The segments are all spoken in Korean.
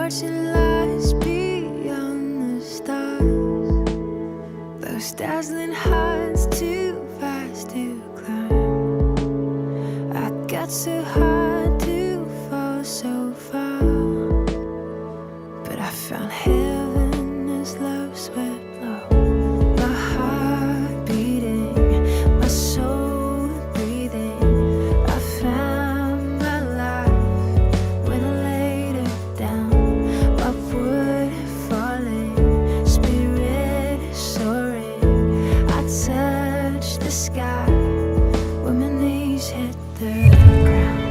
watching lies beyond the stars. Those dazzling heights too fast to climb. I got so hard to fall so far, but I found heaven as love swept low. My heart beating, my soul breathing. I found my life when I laid it down. Upward falling, spirit soaring. I touched the sky when my knees hit the ground.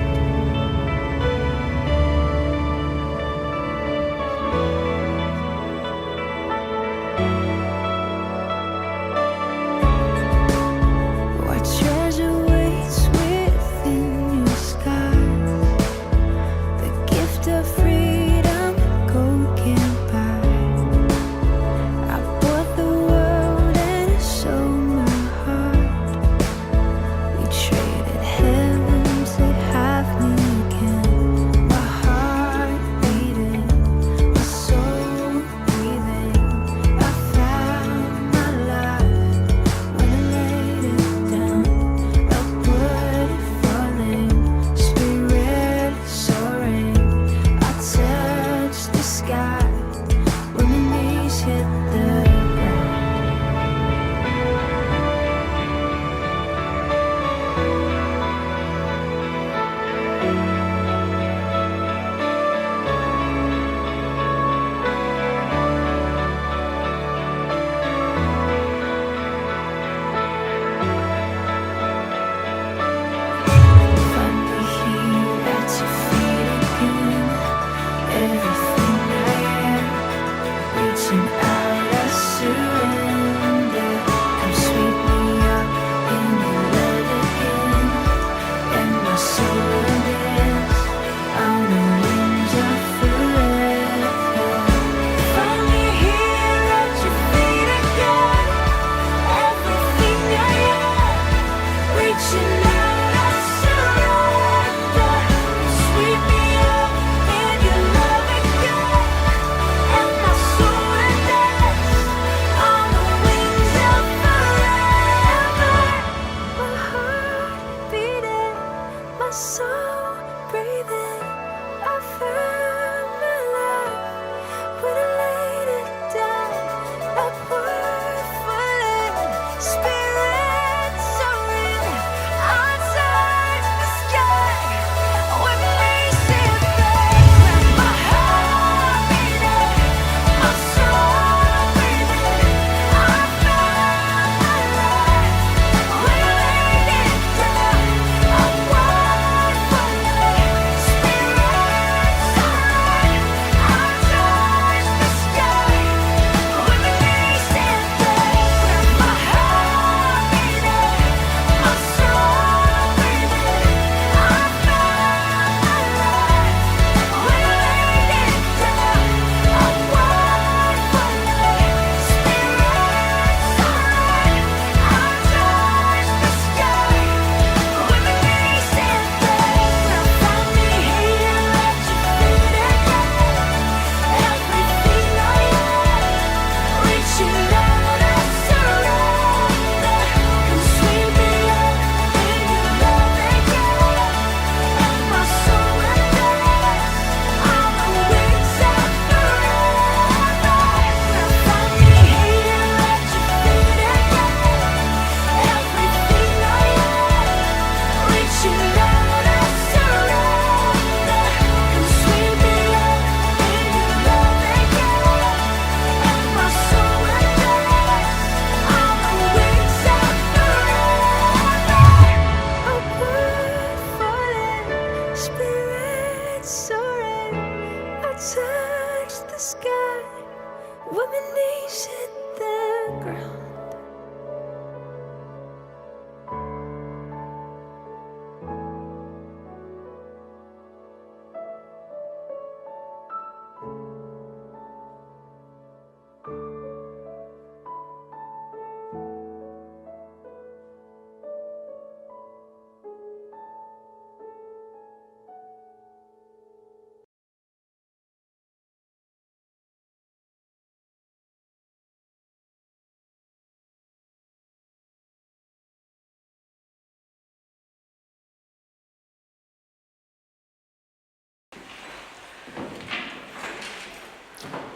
What treasure waits within your skies? The gift of freedom gold can't buy. I bought the world and sold my heart. We traded heaven to have me again. My heart beating, my soul breathing. I found my life when I laid it down. Upward falling, spirit soaring. I touched the sky when my knees hit the ground. Finally here at your feet again. Everything I am, reaching out, I surrender. Come sweep me up in your love again, and my soul will dance on the wings of forever. Finally here at your feet again. Everything I am, reaching out, I surrender. Sweep me up in your love again, and my soul will dance on the wings of forever. My heart beating, my soul breathing. I found my life when I laid it down. Upward falling, spirit soaring. I touched the sky when my knees hit the ground. My heart beating, my soul breathing. I found my life when I laid it down. Upward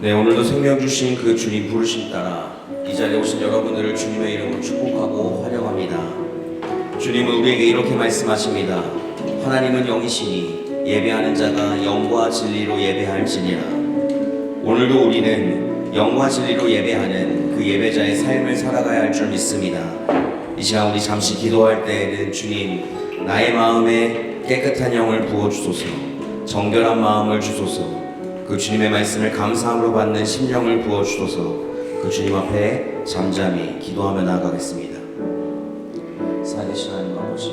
네, 오늘도 생명 주신 그 주님 부르심 따라 이 자리에 오신 여러분들을 주님의 이름으로 축복하고 환영합니다. 주님은 우리에게 이렇게 말씀하십니다. 하나님은 영이시니 예배하는 자가 영과 진리로 예배할지니라. 오늘도 우리는 영과 진리로 예배하는 그 예배자의 삶을 살아가야 할 줄 믿습니다. 이 시간 우리 잠시 기도할 때에는 주님, 나의 마음에 깨끗한 영을 부어주소서, 정결한 마음을 주소서, 그 주님의 말씀을 감사함으로 받는 심령을 부어주소서. 그 주님 앞에 잠잠히 기도하며 나아가겠습니다. 살아계신 하나님 아버지,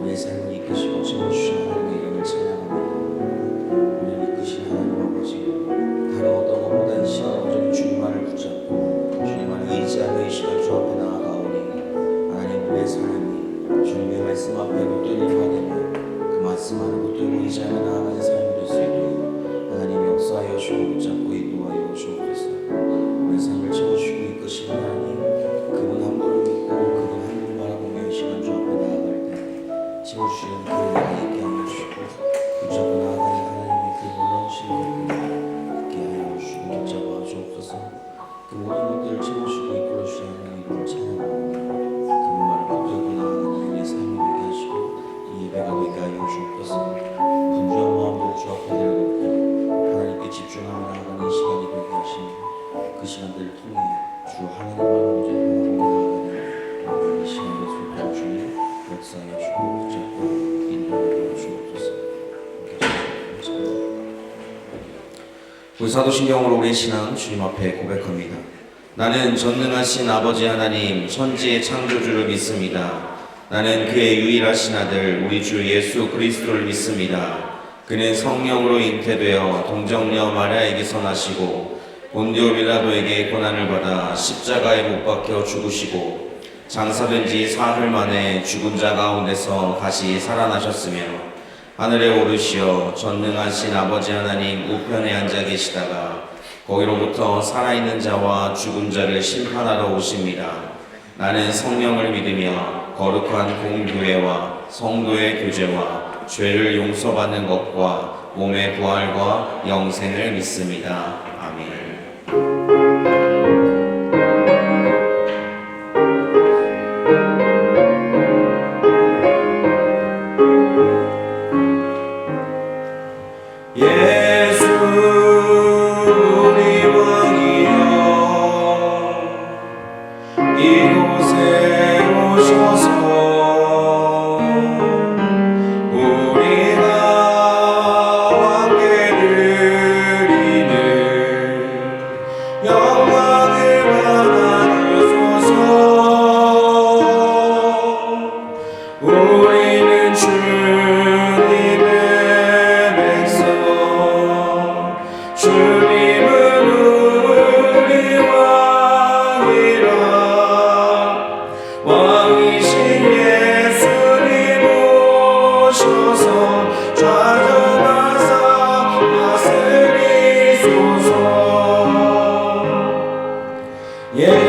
우리의 삶을 이끄시고 채워주신 하나님의 이름을 찬양합니다. 우리를 이끄신 하나님 아버지, 다른 어떤 것보다 이 시간 온전히 주님만을 붙잡고 주님만을 의지하며 이 시간 주 앞에 나아가오니 하나님, 우리의 삶이 주님의 말씀 앞에 붙들리게 되며 그 말씀 안에 붙들고 의지하며 나아가는 삶이 될 수 있도록 하나님 역사하여 주고 붙잡고 인도하여 주옵소서. 우리 삶을 채워주시고 이끄시는 하나님, 그분 한 분을 믿고 그분 한 분 바라보며 이 시간 주 앞에 나아갈 때 채워주시는 그 은혜가 있게 하여 주시고 붙잡고 나아가는 하나님의 그 놀라우신 것을 있게 하여 주시고 붙잡아 주옵소서. 그 모든 것들을 채워주시고 이끌어주시는 하나님의 이름을 찬양합니다. 그분만을 붙들고 나아가는 우리의 삶이 되게 하시고 이 예배가 되게 하여 주옵소서. 분주한 마음으로 주 앞에 내려놓고 하나님께 집중하며 나아가는 이 시간이 되게 하시니 그 시간들을 통해 주 하나님만 온전히 바라보며 나아가는 이 시간의 소통 중에 역사하여 주고 붙잡고 인도하여 주옵소서. 우리 사도신경으로 우리의 신앙 주님 앞에 고백합니다. 나는 전능하신 아버지 하나님 천지의 창조주를 믿습니다. 나는 그의 유일하신 아들 우리 주 예수 그리스도를 믿습니다. 그는 성령으로 잉태되어 동정녀 마리아에게서 나시고 본디오 빌라도에게 고난을 받아 십자가에 못 박혀 죽으시고 장사된 지 사흘 만에 죽은 자 가운데서 다시 살아나셨으며 하늘에 오르시어 전능하신 아버지 하나님 우편에 앉아 계시다가 거기로부터 살아있는 자와 죽은 자를 심판하러 오십니다. 나는 성령을 믿으며 거룩한 공교회와 성도의 교제와 죄를 용서받는 것과 몸의 부활과 영생을 믿습니다. 아멘. 예수 우리 왕이여 이곳에 오셔서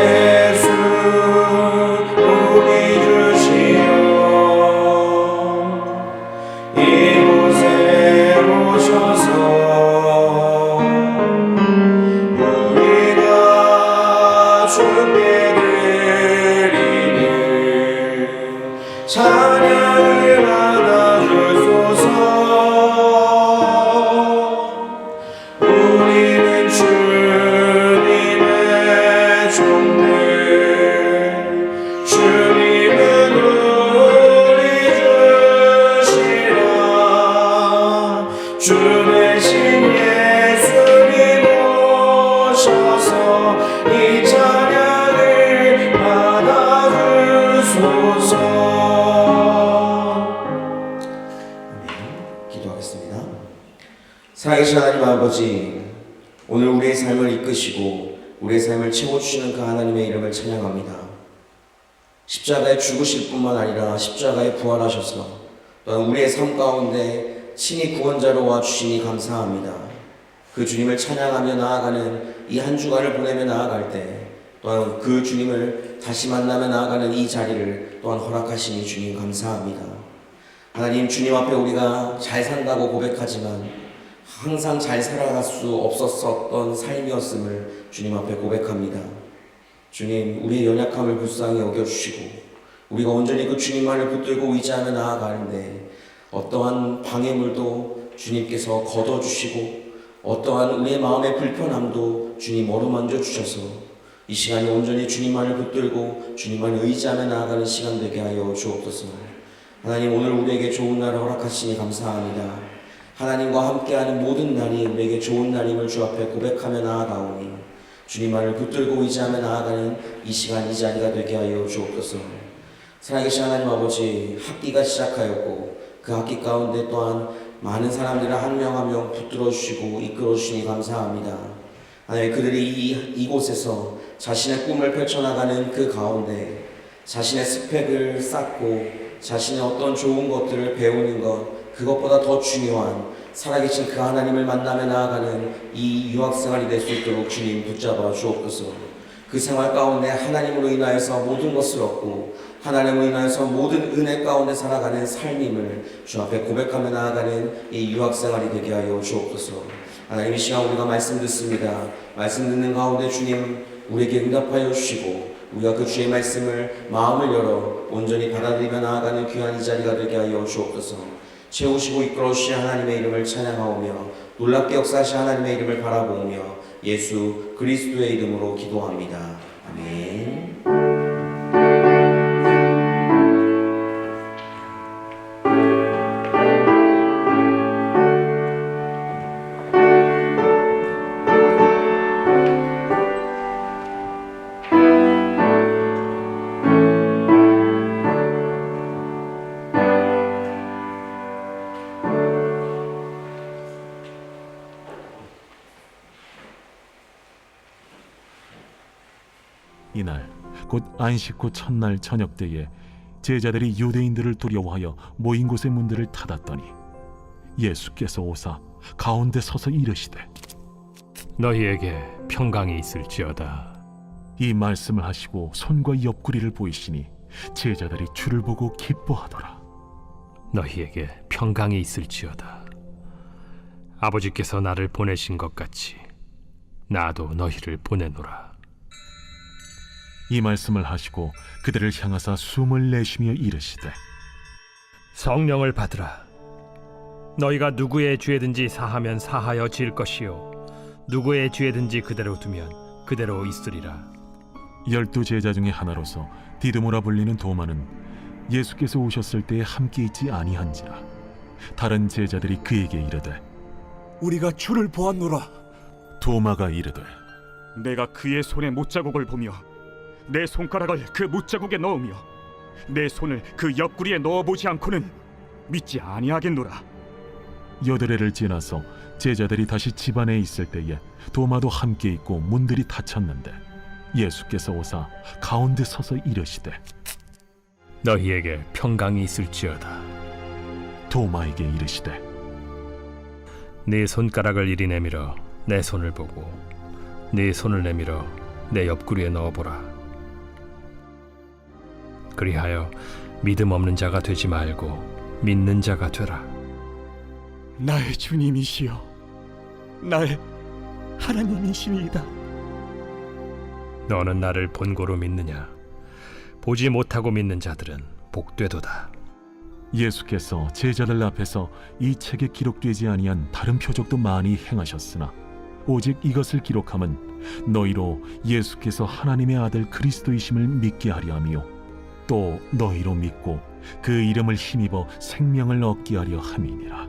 예수 우리 주시여 이곳에 오셔서 우리가 주께 드리는 찬양을 받아주소서. 우리는 주님의 종들, 주님은 우리 주시라. 주 대신 예수님 오셔서 이 찬양을 받아주소서. 기도하겠습니다. 살아계신 하나님 아버지, 오늘 우리의 삶을 이끄시고 우리의 삶을 채워주시는 그 하나님의 이름을 찬양합니다. 십자가에 죽으실 뿐만 아니라 십자가에 부활하셔서 또한 우리의 삶 가운데 친히 구원자로 와주시니 감사합니다. 그 주님을 찬양하며 나아가는 이 한 주간을 보내며 나아갈 때 또한 그 주님을 다시 만나며 나아가는 이 자리를 또한 허락하시니 주님 감사합니다. 하나님, 주님 앞에 우리가 잘 산다고 고백하지만 항상 잘 살아갈 수 없었던 삶이었음을 주님 앞에 고백합니다. 주님, 우리의 연약함을 불쌍히 여겨주시고 우리가 온전히 그 주님만을 붙들고 의지하며 나아가는데 어떠한 방해물도 주님께서 걷어주시고 어떠한 우리의 마음의 불편함도 주님 어루만져 주셔서 이 시간에 온전히 주님만을 붙들고 주님만을 의지하며 나아가는 시간 되게 하여 주옵소서. 하나님, 오늘 우리에게 좋은 날을 허락하시니 감사합니다. 하나님과 함께하는 모든 날이 우리에게 좋은 날임을 주 앞에 고백하며 나아가오니 주님만을 붙들고 의지하며 나아가는 이 시간 이 자리가 되게 하여 주옵소서. 살아계신 하나님 아버지, 학기가 시작하였고 그 학기 가운데 또한 많은 사람들을 한 명 한 명 붙들어 주시고 이끌어 주시니 감사합니다. 하나님, 그들이 이곳에서 자신의 꿈을 펼쳐나가는 그 가운데 자신의 스펙을 쌓고 자신의 어떤 좋은 것들을 배우는 것, 그것보다 더 중요한 살아계신 그 하나님을 만나며 나아가는 이 유학생활이 될 수 있도록 주님 붙잡아 주옵소서. 그 생활 가운데 하나님으로 인하여서 모든 것을 얻고 하나님으로 인하여서 모든 은혜 가운데 살아가는 삶임을 주 앞에 고백하며 나아가는 이 유학생활이 되게 하여 주옵소서. 하나님, 이 시간 우리가 말씀 듣습니다. 말씀 듣는 가운데 주님 우리에게 응답하여 주시고 우리가 그 주의 말씀을 마음을 열어 온전히 받아들이며 나아가는 귀한 이 자리가 되게 하여 주옵소서. 채우시고 이끌어 주신 하나님의 이름을 찬양하오며 놀랍게 역사하신 하나님의 이름을 바라보며 예수 그리스도의 이름으로 기도합니다. 아멘. 이날 곧 안식 후 첫날 저녁 때에 제자들이 유대인들을 두려워하여 모인 곳의 문들을 닫았더니 예수께서 오사 가운데 서서 이르시되 너희에게 평강이 있을지어다. 이 말씀을 하시고 손과 옆구리를 보이시니 제자들이 주를 보고 기뻐하더라. 너희에게 평강이 있을지어다. 아버지께서 나를 보내신 것 같이 나도 너희를 보내노라. 이 말씀을 하시고 그들을 향하사 숨을 내쉬며 이르시되 성령을 받으라. 너희가 누구의 죄든지 사하면 사하여 질 것이요 누구의 죄든지 그대로 두면 그대로 있으리라. 12 제자 중에 하나로서 디드모라 불리는 도마는 예수께서 오셨을 때에 함께 있지 아니한지라. 다른 제자들이 그에게 이르되 우리가 주를 보았노라. 도마가 이르되 내가 그의 손에 못자국을 보며 내 손가락을 그 못자국에 넣으며 내 손을 그 옆구리에 넣어보지 않고는 믿지 아니하겠노라. 여드레를 지나서 제자들이 다시 집 안에 있을 때에 도마도 함께 있고 문들이 닫혔는데 예수께서 오사 가운데 서서 이르시되 너희에게 평강이 있을지어다. 도마에게 이르시되 네 손가락을 이리 내밀어 내 손을 보고 네 손을 내밀어 내 옆구리에 넣어보라. 그리하여 믿음 없는 자가 되지 말고 믿는 자가 되라. 나의 주님이시여 나의 하나님이시니이다. 너는 나를 본고로 믿느냐? 보지 못하고 믿는 자들은 복되도다. 예수께서 제자들 앞에서 이 책에 기록되지 아니한 다른 표적도 많이 행하셨으나 오직 이것을 기록함은 너희로 예수께서 하나님의 아들 그리스도이심을 믿게 하려 함이요 또 너희로 믿고 그 이름을 힘입어 생명을 얻게 하려 함이니라.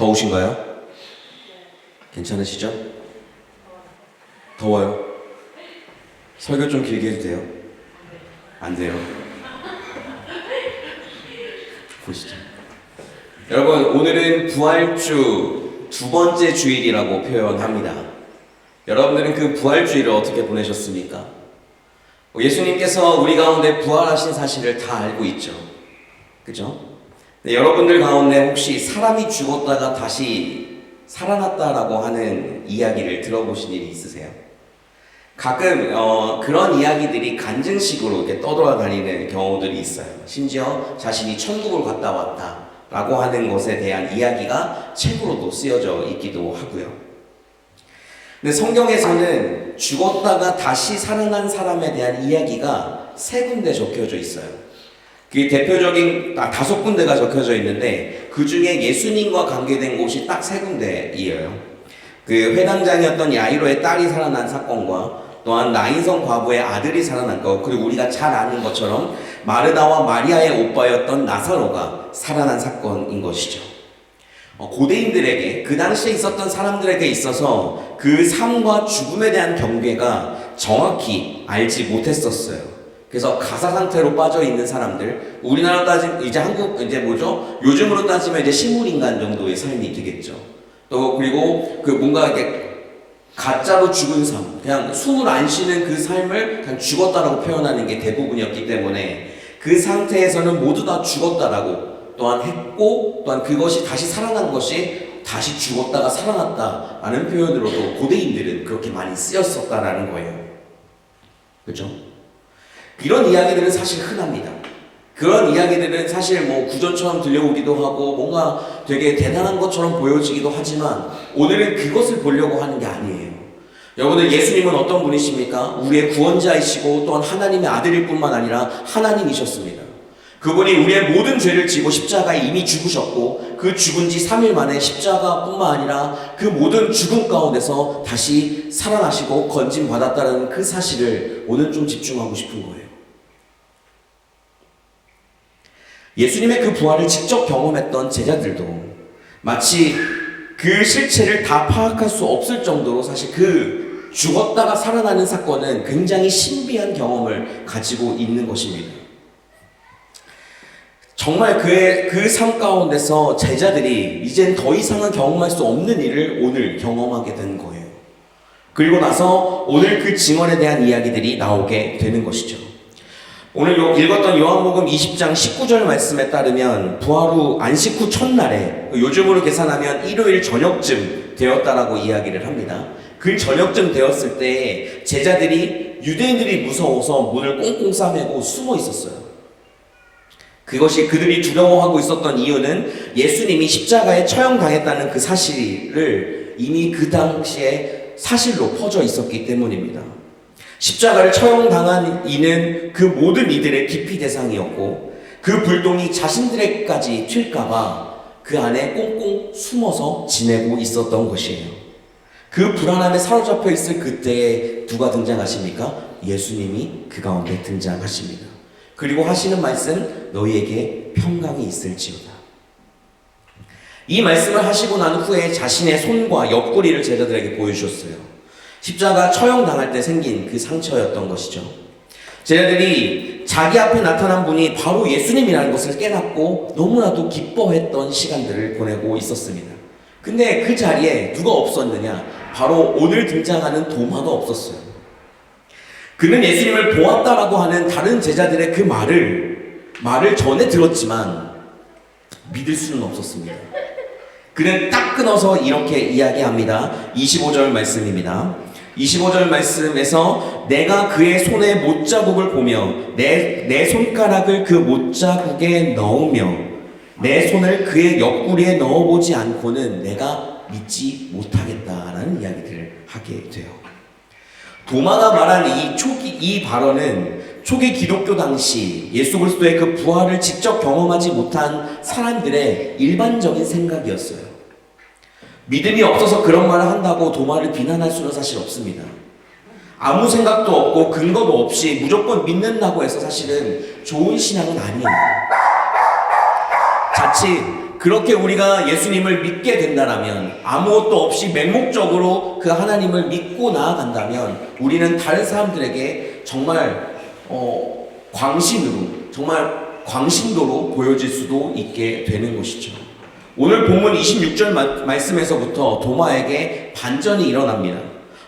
더우신가요? 괜찮으시죠? 더워요? 설교 좀 길게 해도 돼요? 안 돼요? 보시죠. 여러분, 오늘은 부활주 두 번째 주일이라고 표현합니다. 여러분들은 그 부활주일을 어떻게 보내셨습니까? 예수님께서 우리 가운데 부활하신 사실을 다 알고 있죠. 그죠? 네, 여러분들 가운데 혹시 사람이 죽었다가 다시 살아났다라고 하는 이야기를 들어보신 일이 있으세요? 가끔 그런 이야기들이 간증식으로 이렇게 떠돌아다니는 경우들이 있어요. 심지어 자신이 천국을 갔다 왔다라고 하는 것에 대한 이야기가 책으로도 쓰여져 있기도 하고요. 근데 성경에서는 죽었다가 다시 살아난 사람에 대한 이야기가 세 군데 적혀져 있어요. 그게 대표적인 5군데가 적혀져 있는데 그 중에 예수님과 관계된 곳이 딱 3군데이에요. 그 회당장이었던 야이로의 딸이 살아난 사건과 또한 나인성 과부의 아들이 살아난 것, 그리고 우리가 잘 아는 것처럼 마르다와 마리아의 오빠였던 나사로가 살아난 사건인 것이죠. 고대인들에게, 그 당시에 있었던 사람들에게 있어서 그 삶과 죽음에 대한 경계가 정확히 알지 못했었어요. 그래서 가사 상태로 빠져 있는 사람들, 우리나라 따지면 이제 한국 이제 뭐죠? 요즘으로 따지면 이제 식물인간 정도의 삶이 되겠죠. 또 그리고 그 뭔가 이렇게 가짜로 죽은 삶, 그냥 숨을 안 쉬는 그 삶을 그냥 죽었다라고 표현하는 게 대부분이었기 때문에 그 상태에서는 모두 다 죽었다라고 또한 했고, 또한 그것이 다시 살아난 것이 다시 죽었다가 살아났다라는 표현으로도 고대인들은 그렇게 많이 쓰였었다라는 거예요. 그렇죠? 이런 이야기들은 사실 흔합니다. 그런 이야기들은 사실 뭐 구전처럼 들려오기도 하고 뭔가 되게 대단한 것처럼 보여지기도 하지만 오늘은 그것을 보려고 하는 게 아니에요. 여러분들, 예수님은 어떤 분이십니까? 우리의 구원자이시고 또한 하나님의 아들일 뿐만 아니라 하나님이셨습니다. 그분이 우리의 모든 죄를 지고 십자가에 이미 죽으셨고 그 죽은 지 3일 만에 십자가뿐만 아니라 그 모든 죽음 가운데서 다시 살아나시고 건짐받았다는 그 사실을 오늘 좀 집중하고 싶은 거예요. 예수님의 그 부활을 직접 경험했던 제자들도 마치 그 실체를 다 파악할 수 없을 정도로 사실 그 죽었다가 살아나는 사건은 굉장히 신비한 경험을 가지고 있는 것입니다. 정말 그의 그 삶 가운데서 제자들이 이젠 더 이상은 경험할 수 없는 일을 오늘 경험하게 된 거예요. 그리고 나서 오늘 그 증언에 대한 이야기들이 나오게 되는 것이죠. 오늘 읽었던 요한복음 20장 19절 말씀에 따르면 부활 후 안식 후 첫날에, 요즘으로 계산하면 일요일 저녁쯤 되었다라고 이야기를 합니다. 그 저녁쯤 되었을 때 제자들이 유대인들이 무서워서 문을 꽁꽁 싸매고 숨어 있었어요. 그것이 그들이 두려워하고 있었던 이유는 예수님이 십자가에 처형당했다는 그 사실을 이미 그 당시에 사실로 퍼져 있었기 때문입니다. 십자가를 처형당한 이는 그 모든 이들의 기피 대상이었고 그 불똥이 자신들에게까지 튈까봐 그 안에 꽁꽁 숨어서 지내고 있었던 것이에요. 그 불안함에 사로잡혀 있을 그때에 누가 등장하십니까? 예수님이 그 가운데 등장하십니다. 그리고 하시는 말씀, 너희에게 평강이 있을지어다. 이 말씀을 하시고 난 후에 자신의 손과 옆구리를 제자들에게 보여주셨어요. 십자가 처형당할 때 생긴 그 상처였던 것이죠. 제자들이 자기 앞에 나타난 분이 바로 예수님이라는 것을 깨닫고 너무나도 기뻐했던 시간들을 보내고 있었습니다. 근데 그 자리에 누가 없었느냐? 바로 오늘 등장하는 도마도 없었어요. 그는 예수님을 보았다라고 하는 다른 제자들의 그 말을 전에 들었지만 믿을 수는 없었습니다. 그는 딱 끊어서 이렇게 이야기합니다. 25절 말씀입니다. 25절 말씀에서 내가 그의 손에 못자국을 보며 내 손가락을 그 못자국에 넣으며 내 손을 그의 옆구리에 넣어보지 않고는 내가 믿지 못하겠다라는 이야기들을 하게 돼요. 도마가 말한 이 발언은 초기 기독교 당시 예수 그리스도의 그 부활을 직접 경험하지 못한 사람들의 일반적인 생각이었어요. 믿음이 없어서 그런 말을 한다고 도마를 비난할 수는 사실 없습니다. 아무 생각도 없고 근거도 없이 무조건 믿는다고 해서 사실은 좋은 신앙은 아니에요. 자칫 그렇게 우리가 예수님을 믿게 된다면, 아무것도 없이 맹목적으로 그 하나님을 믿고 나아간다면 우리는 다른 사람들에게 정말 광신으로, 정말 광신도로 보여질 수도 있게 되는 것이죠. 오늘 본문 26절 말씀에서부터 도마에게 반전이 일어납니다.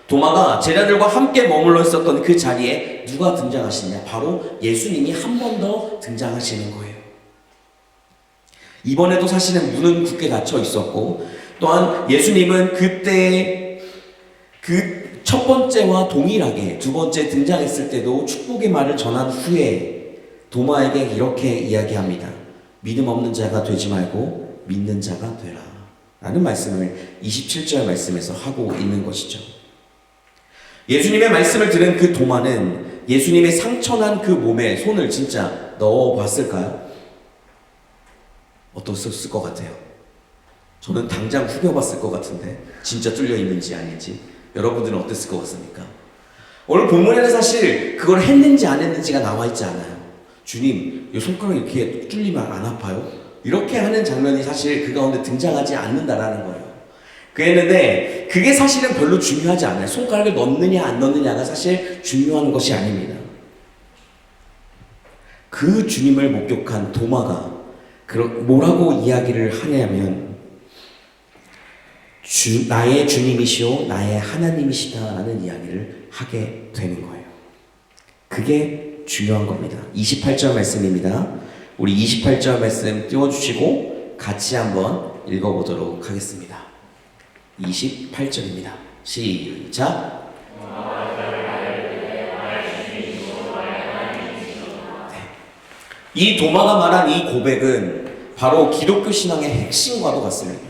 도마가 제자들과 함께 머물러 있었던 그 자리에 누가 등장하시냐? 바로 예수님이 한 번 더 등장하시는 거예요. 이번에도 사실은 문은 굳게 닫혀 있었고, 또한 예수님은 그때 그 첫 번째와 동일하게 두 번째 등장했을 때도 축복의 말을 전한 후에 도마에게 이렇게 이야기합니다. 믿음 없는 자가 되지 말고 믿는 자가 되라 라는 말씀을 27절 말씀에서 하고 있는 것이죠. 예수님의 말씀을 들은 그 도마는 예수님의 상처난 그 몸에 손을 진짜 넣어봤을까요? 어떻을 것 같아요? 저는 당장 후벼봤을 것 같은데, 진짜 뚫려 있는지 아닌지. 여러분들은 어땠을 것 같습니까? 오늘 본문에는 사실 그걸 했는지 안 했는지가 나와 있지 않아요. 주님, 이 손가락 이렇게 뚫리면 안 아파요? 이렇게 하는 장면이 사실 그 가운데 등장하지 않는다라는 거예요. 그랬는데 그게 사실은 별로 중요하지 않아요. 손가락을 넣느냐 안 넣느냐가 사실 중요한 것이 아닙니다. 그 주님을 목격한 도마가 뭐라고 이야기를 하냐면, 나의 주님이시오 나의 하나님이시다라는 이야기를 하게 되는 거예요. 그게 중요한 겁니다. 28절 말씀입니다. 우리 28절 말씀 띄워주시고 같이 한번 읽어보도록 하겠습니다. 28절입니다. 시작. 이 도마가 말한 이 고백은 바로 기독교 신앙의 핵심과도 같습니다.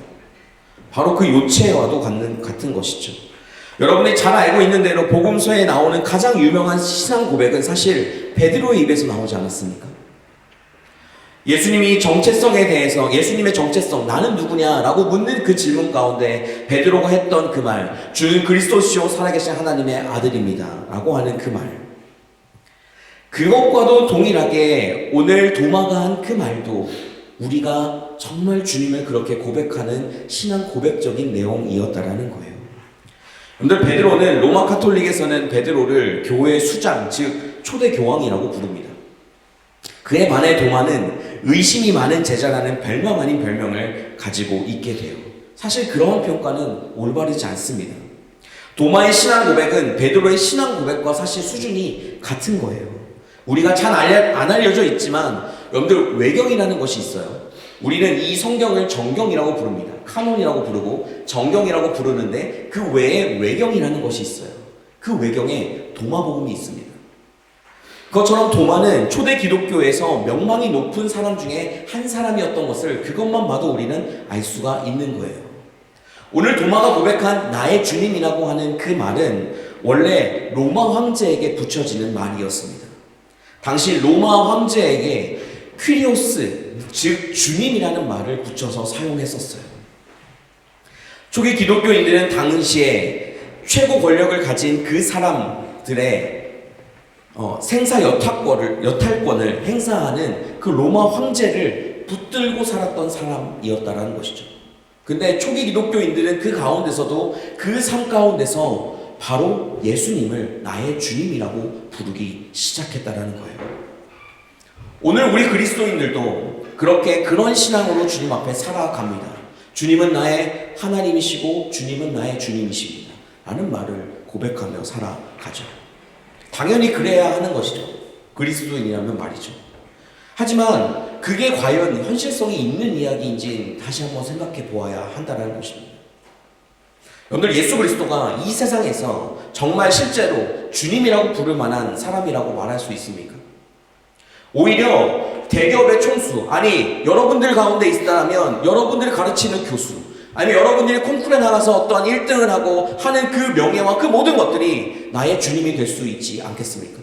바로 그 요체와도 같은 것이죠. 여러분이 잘 알고 있는 대로 복음서에 나오는 가장 유명한 신앙 고백은 사실 베드로의 입에서 나오지 않았습니까? 예수님이 정체성에 대해서, 예수님의 정체성, 나는 누구냐라고 묻는 그 질문 가운데 베드로가 했던 그 말, 주는 그리스도시요 살아계신 하나님의 아들입니다 라고 하는 그 말, 그것과도 동일하게 오늘 도마가 한 그 말도 우리가 정말 주님을 그렇게 고백하는 신앙 고백적인 내용이었다라는 거예요. 여러분들, 베드로는 로마 카톨릭에서는 베드로를 교회의 수장, 즉 초대 교황이라고 부릅니다. 그에 반해 도마는 의심이 많은 제자라는 별명 아닌 별명을 가지고 있게 돼요. 사실 그러한 평가는 올바르지 않습니다. 도마의 신앙 고백은 베드로의 신앙 고백과 사실 수준이 같은 거예요. 우리가 잘 안 알려져 있지만 여러분들, 외경이라는 것이 있어요. 우리는 이 성경을 정경이라고 부릅니다. 카논이라고 부르고 정경이라고 부르는데 그 외에 외경이라는 것이 있어요. 그 외경에 도마복음이 있습니다. 그것처럼 도마는 초대 기독교에서 명망이 높은 사람 중에 한 사람이었던 것을 그것만 봐도 우리는 알 수가 있는 거예요. 오늘 도마가 고백한 나의 주님이라고 하는 그 말은 원래 로마 황제에게 붙여지는 말이었습니다. 당시 로마 황제에게 퀴리오스, 즉 주님이라는 말을 붙여서 사용했었어요. 초기 기독교인들은 당시에 최고 권력을 가진 그 사람들의 생사 여탈권을 행사하는 그 로마 황제를 붙들고 살았던 사람이었다라는 것이죠. 근데 초기 기독교인들은 그 가운데서도 그 삶 가운데서 바로 예수님을 나의 주님이라고 부르기 시작했다라는 거예요. 오늘 우리 그리스도인들도 그렇게 그런 신앙으로 주님 앞에 살아갑니다. 주님은 나의 하나님이시고 주님은 나의 주님이십니다 라는 말을 고백하며 살아가죠. 당연히 그래야 하는 것이죠. 그리스도인이라면 말이죠. 하지만 그게 과연 현실성이 있는 이야기인지 다시 한번 생각해 보아야 한다는 것입니다. 여러분들, 예수 그리스도가 이 세상에서 정말 실제로 주님이라고 부를 만한 사람이라고 말할 수 있습니까? 오히려 대기업의 총수, 아니 여러분들 가운데 있다면 여러분들을 가르치는 교수, 아니면 여러분들이 콩쿠르에 나가서 어떠한 1등을 하고 하는 그 명예와 그 모든 것들이 나의 주님이 될 수 있지 않겠습니까?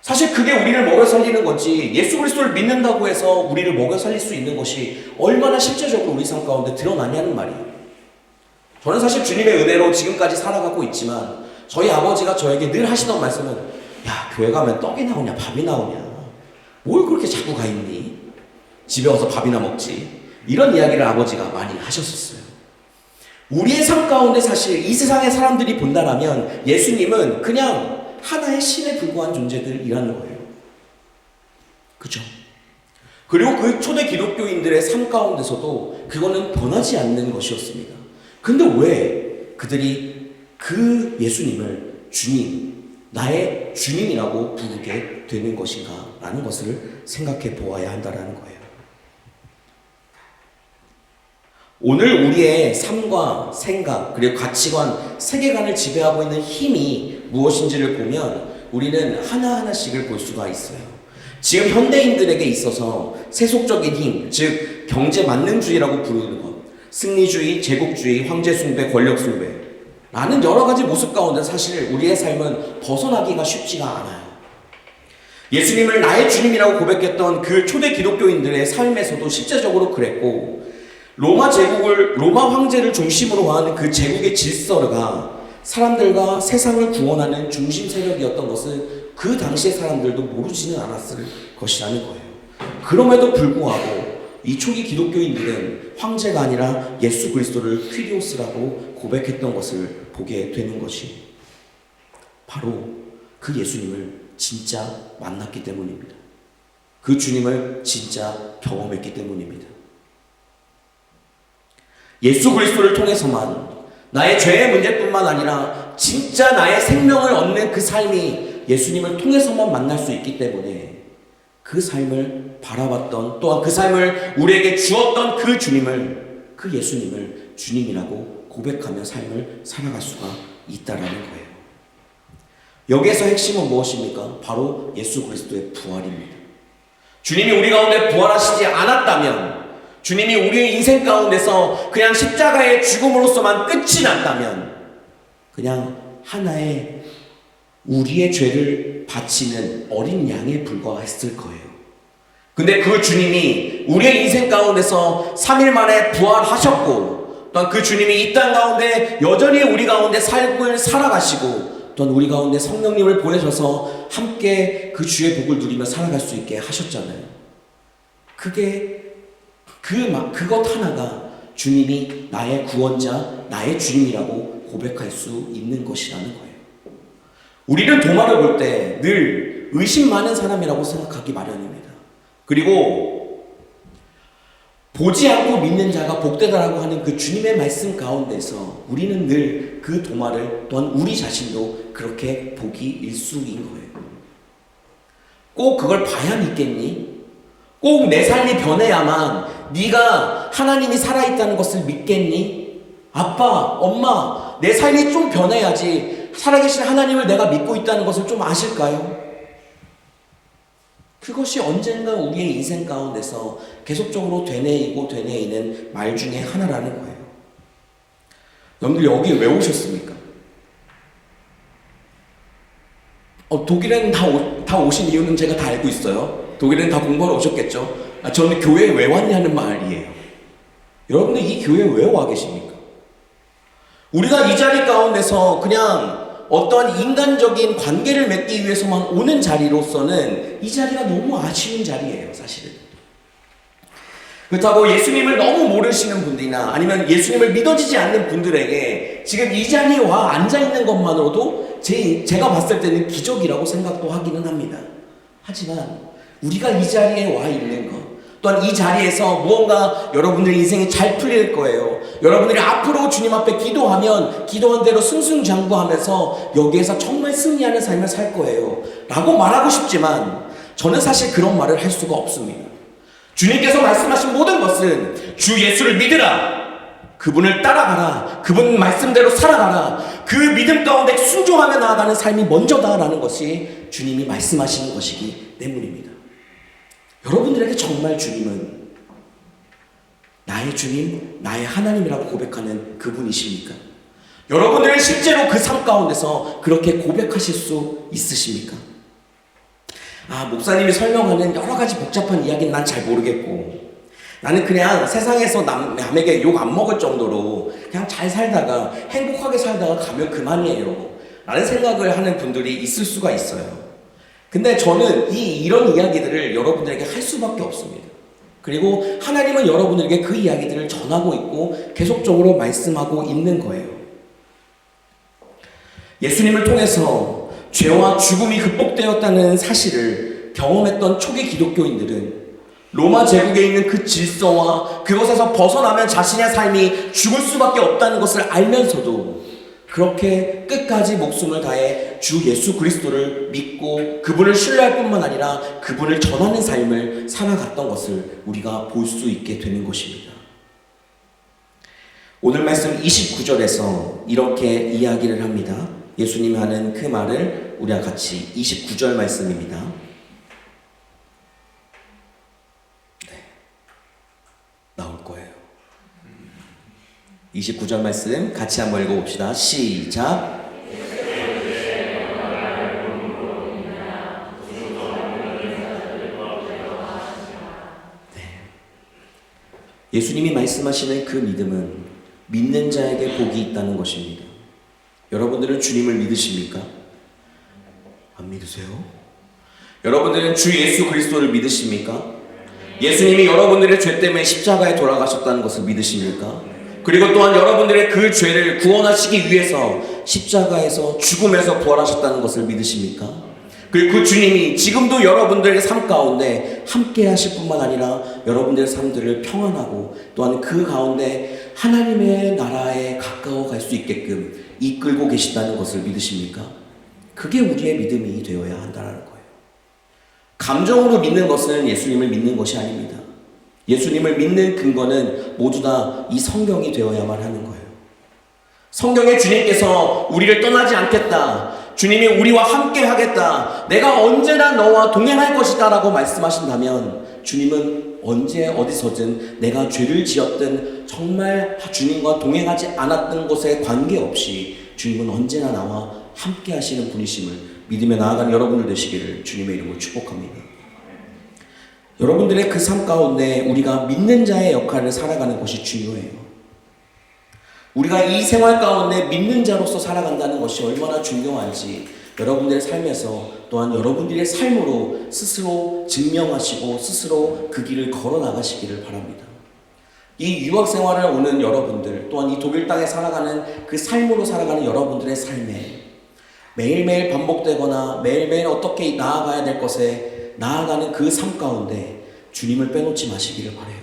사실 그게 우리를 먹여 살리는 건지, 예수 그리스도를 믿는다고 해서 우리를 먹여 살릴 수 있는 것이 얼마나 실제적으로 우리 삶 가운데 드러나냐는 말이에요. 저는 사실 주님의 은혜로 지금까지 살아가고 있지만 저희 아버지가 저에게 늘 하시던 말씀은, 야, 교회 가면 떡이 나오냐 밥이 나오냐, 뭘 그렇게 자꾸 가 있니? 집에 와서 밥이나 먹지. 이런 이야기를 아버지가 많이 하셨었어요. 우리의 삶 가운데 사실 이 세상의 사람들이 본다라면 예수님은 그냥 하나의 신에 불과한 존재들이라는 거예요. 그죠? 그리고 그 초대 기독교인들의 삶 가운데서도 그거는 변하지 않는 것이었습니다. 근데 왜 그들이 그 예수님을 주님, 나의 주님이라고 부르게 되는 것인가 라는 것을 생각해 보아야 한다는 거예요. 오늘 우리의 삶과 생각 그리고 가치관, 세계관을 지배하고 있는 힘이 무엇인지를 보면 우리는 하나하나씩을 볼 수가 있어요. 지금 현대인들에게 있어서 세속적인 힘, 즉 경제 만능주의라고 부르는 것, 승리주의, 제국주의, 황제숭배, 권력숭배 라는 여러 가지 모습 가운데 사실 우리의 삶은 벗어나기가 쉽지가 않아요. 예수님을 나의 주님이라고 고백했던 그 초대 기독교인들의 삶에서도 실제적으로 그랬고, 로마 황제를 중심으로 한 그 제국의 질서가 사람들과 세상을 구원하는 중심 세력이었던 것을 그 당시의 사람들도 모르지는 않았을 것이라는 거예요. 그럼에도 불구하고 이 초기 기독교인들은 황제가 아니라 예수 그리스도를 퀴리오스라고 고백했던 것을 보게 되는 것이 바로 그 예수님을 진짜 만났기 때문입니다. 그 주님을 진짜 경험했기 때문입니다. 예수 그리스도를 통해서만 나의 죄의 문제뿐만 아니라 진짜 나의 생명을 얻는 그 삶이 예수님을 통해서만 만날 수 있기 때문에 그 삶을 바라봤던, 또한 그 삶을 우리에게 주었던 그 주님을, 그 예수님을 주님이라고 고백하며 삶을 살아갈 수가 있다라는 거예요. 여기에서 핵심은 무엇입니까? 바로 예수 그리스도의 부활입니다. 주님이 우리 가운데 부활하시지 않았다면, 주님이 우리의 인생 가운데서 그냥 십자가의 죽음으로서만 끝이 났다면 그냥 하나의 우리의 죄를 바치는 어린 양에 불과했을 거예요. 근데 그 주님이 우리의 인생 가운데서 3일 만에 부활하셨고, 또한 그 주님이 이 땅 가운데 여전히 우리 가운데 삶을 살아가시고, 또한 우리 가운데 성령님을 보내셔서 함께 그 주의 복을 누리며 살아갈 수 있게 하셨잖아요. 그것 하나가 주님이 나의 구원자, 나의 주님이라고 고백할 수 있는 것이라는 거예요. 우리는 도마를 볼 때 늘 의심 많은 사람이라고 생각하기 마련입니다. 그리고 보지 않고 믿는 자가 복되다라고 하는 그 주님의 말씀 가운데서 우리는 늘 그 도마를, 또한 우리 자신도 그렇게 보기 일쑤인 거예요. 꼭 그걸 봐야 믿겠니? 꼭 내 삶이 변해야만 네가 하나님이 살아있다는 것을 믿겠니? 아빠, 엄마, 내 삶이 좀 변해야지 살아계신 하나님을 내가 믿고 있다는 것을 좀 아실까요? 그것이 언젠가 우리의 인생 가운데서 계속적으로 되뇌이는 말 중에 하나라는 거예요. 여러분들 여기 왜 오셨습니까? 독일에는 다 오신 이유는 제가 다 알고 있어요. 독일에는 다 공부하러 오셨겠죠. 저는 교회에 왜 왔냐는 말이에요. 여러분들 이 교회에 왜 와 계십니까? 우리가 이 자리 가운데서 그냥 어떠한 인간적인 관계를 맺기 위해서만 오는 자리로서는 이 자리가 너무 아쉬운 자리예요, 사실은. 그렇다고 예수님을 너무 모르시는 분들이나 아니면 예수님을 믿어지지 않는 분들에게 지금 이 자리에 와 앉아있는 것만으로도 제가 봤을 때는 기적이라고 생각도 하기는 합니다. 하지만 우리가 이 자리에 와 있는 것, 또한 이 자리에서 무언가 여러분들의 인생이 잘 풀릴 거예요. 여러분들이 앞으로 주님 앞에 기도하면 기도한 대로 승승장구하면서 여기에서 정말 승리하는 삶을 살 거예요 라고 말하고 싶지만 저는 사실 그런 말을 할 수가 없습니다. 주님께서 말씀하신 모든 것은 주 예수를 믿으라, 그분을 따라가라, 그분 말씀대로 살아가라, 그 믿음 가운데 순종하며 나아가는 삶이 먼저다라는 것이 주님이 말씀하시는 것이기 때문입니다. 여러분들에게 정말 주님은 나의 주님, 나의 하나님이라고 고백하는 그분이십니까? 여러분들은 실제로 그 삶 가운데서 그렇게 고백하실 수 있으십니까? 목사님이 설명하는 여러 가지 복잡한 이야기는 난 잘 모르겠고, 나는 그냥 세상에서 남에게 욕 안 먹을 정도로 그냥 잘 살다가 행복하게 살다가 가면 그만이에요 라는 생각을 하는 분들이 있을 수가 있어요. 근데 저는 이런 이야기들을 여러분들에게 할 수밖에 없습니다. 그리고 하나님은 여러분들에게 그 이야기들을 전하고 있고 계속적으로 말씀하고 있는 거예요. 예수님을 통해서 죄와 죽음이 극복되었다는 사실을 경험했던 초기 기독교인들은 로마 제국에 있는 그 질서와 그것에서 벗어나면 자신의 삶이 죽을 수밖에 없다는 것을 알면서도 그렇게 끝까지 목숨을 다해 주 예수 그리스도를 믿고 그분을 신뢰할 뿐만 아니라 그분을 전하는 삶을 살아갔던 것을 우리가 볼 수 있게 되는 것입니다. 오늘 말씀 29절에서 이렇게 이야기를 합니다. 예수님이 하는 그 말을 우리와 같이 29절 말씀입니다. 네, 나올 거예요. 29절 말씀 같이 한번 읽어봅시다. 시작. 예수님이 말씀하시는 그 믿음은 믿는 자에게 복이 있다는 것입니다. 여러분들은 주님을 믿으십니까? 안 믿으세요? 여러분들은 주 예수 그리스도를 믿으십니까? 예수님이 여러분들의 죄 때문에 십자가에 돌아가셨다는 것을 믿으십니까? 그리고 또한 여러분들의 그 죄를 구원하시기 위해서 십자가에서 죽음에서 부활하셨다는 것을 믿으십니까? 그리고 그 주님이 지금도 여러분들의 삶 가운데 함께 하실 뿐만 아니라 여러분들의 삶들을 평안하고 또한 그 가운데 하나님의 나라에 가까워 갈 수 있게끔 이끌고 계신다는 것을 믿으십니까? 그게 우리의 믿음이 되어야 한다는 거예요. 감정으로 믿는 것은 예수님을 믿는 것이 아닙니다. 예수님을 믿는 근거는 모두 다 이 성경이 되어야만 하는 거예요. 성경에 주님께서 우리를 떠나지 않겠다, 주님이 우리와 함께 하겠다, 내가 언제나 너와 동행할 것이다 라고 말씀하신다면 주님은 언제 어디서든 내가 죄를 지었든 정말 주님과 동행하지 않았던 것에 관계없이 주님은 언제나 나와 함께 하시는 분이심을 믿으며 나아가는 여러분들 되시기를 주님의 이름으로 축복합니다. 여러분들의 그 삶 가운데 우리가 믿는 자의 역할을 살아가는 것이 중요해요. 우리가 이 생활 가운데 믿는 자로서 살아간다는 것이 얼마나 중요한지 여러분들의 삶에서 또한 여러분들의 삶으로 스스로 증명하시고 스스로 그 길을 걸어 나가시기를 바랍니다. 이 유학 생활을 오는 여러분들, 또한 이 독일 땅에 살아가는 그 삶으로 살아가는 여러분들의 삶에 매일매일 반복되거나 매일매일 어떻게 나아가야 될 것에 나아가는 그 삶 가운데 주님을 빼놓지 마시기를 바라요.